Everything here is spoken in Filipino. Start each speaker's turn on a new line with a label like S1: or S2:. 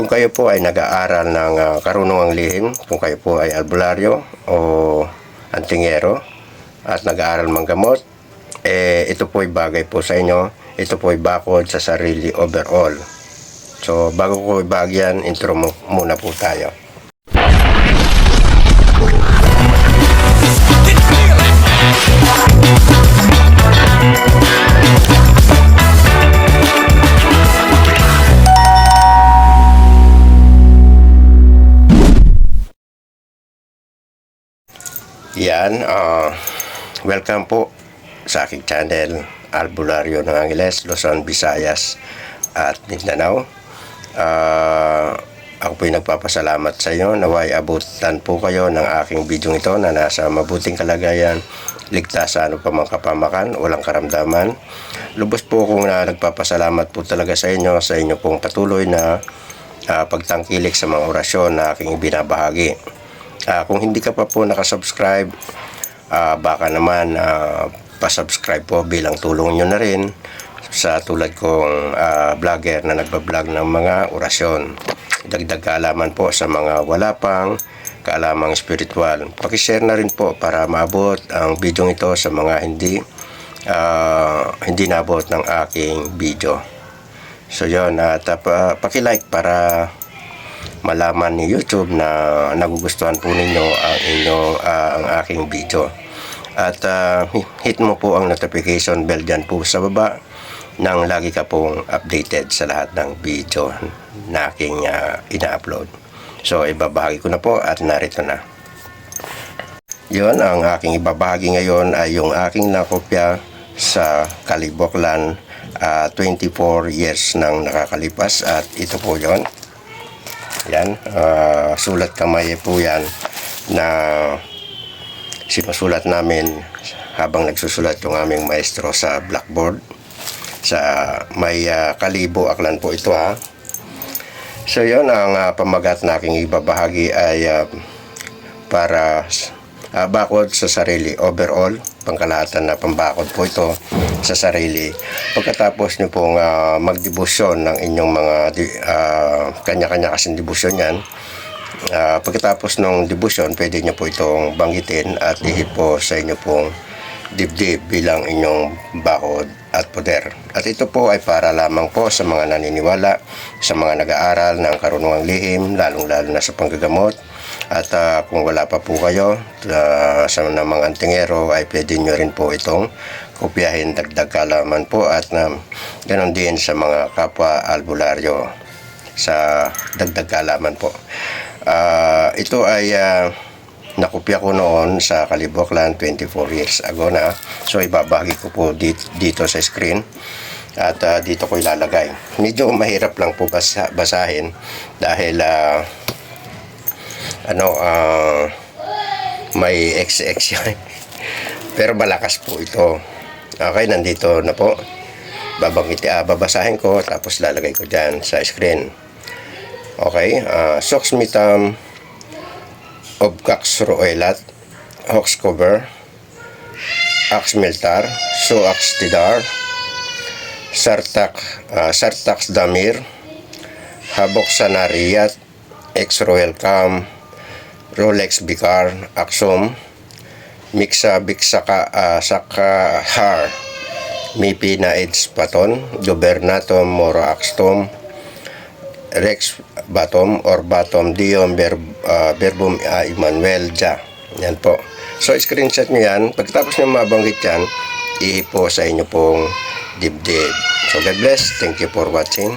S1: Kung kayo po ay nag-aaral ng karunungang lihim, kung kayo po ay albularyo o antingero at nag-aaral manggamot, ito po ay bagay po sa inyo. Ito po ay bakod sa sarili overall. So, bago ko ibagyan, intro muna po tayo. Yan, welcome po sa aking channel, Albularyo ng Angeles, Luzon, Visayas at Mindanao. Ako po ay nagpapasalamat sa inyo. Naway abutan po kayo ng aking video ito na nasa mabuting kalagayan, ligtas sa ano pa mang kapamakan, walang karamdaman. Lubos po akong nagpapasalamat po talaga sa inyo pong patuloy na pagtangkilik sa mga orasyon na aking binabahagi. Kung hindi ka pa po nakasubscribe, baka naman pasubscribe po bilang tulong nyo na rin sa tulad kong vlogger na nagbablog ng mga orasyon. Dagdag kaalaman po sa mga wala pang kaalamang spiritual. Pakishare na rin po para maabot ang video ito sa mga hindi naabot ng aking video. So yun, at pakilike para malaman ni YouTube na nagugustuhan po ninyo ang aking video. At hit mo po ang notification bell dyan po sa baba nang lagi ka pong updated sa lahat ng video na aking ina-upload. So ibabahagi ko na po at narito na. Yun, ang aking ibabahagi ngayon ay yung aking nakopya sa Kaliboklan, 24 years nang nakakalipas, at ito po yon. Yan, sulat kamay po yan na sinusulat namin habang nagsusulat yung aming maestro sa blackboard. Sa may Kalibo, Aklan po ito ha. So yun, ang pamagat na aking ibabahagi ay para bakod sa sarili, overall, pangkalahatan na pambakod po ito sa sarili. Pagkatapos nyo pong magdebosyon ng inyong mga kanya-kanya kasing debosyon yan, pagkatapos ng debosyon, pwede nyo po itong banggitin at ihipo sa inyo pong dibdib bilang inyong bakod at poder. At ito po ay para lamang po sa mga naniniwala, sa mga nag-aaral ng karunungang lihim, lalong-lalo na sa panggagamot. At kung wala pa po kayo sa mga antingero, ay pwede nyo rin po itong kopyahin, dagdag kaalaman po, at ganon din sa mga kapwa albularyo sa dagdag kaalaman po. Ito ay nakopya ko noon sa Kaliboklan 24 years ago na. So ibabahagi ko po dito sa screen at dito ko ilalagay. Medyo mahirap lang po basahin dahil may XX yan. Pero malakas po ito. Okay, nandito na po. Babasahin ko tapos lalagay ko dyan sa screen. Okay, Soxmitam Obcax Roelat Hox Cover Ax Miltar Suax Tidar Sartax Damir Habok Sanariyat Ex Royal Cam Rolex Bikar Aksum Mixa Biksaka Sakahar Mipi na Eds Paton Gobernatom Mora Axtom Rex Batom or Batom Diom Verbum Emmanuel Ja. Yan po. So screenshot nyo yan. Pagkatapos nyo mabanggit yan, ihipo sa inyo pong dibdib. So God bless. Thank you for watching.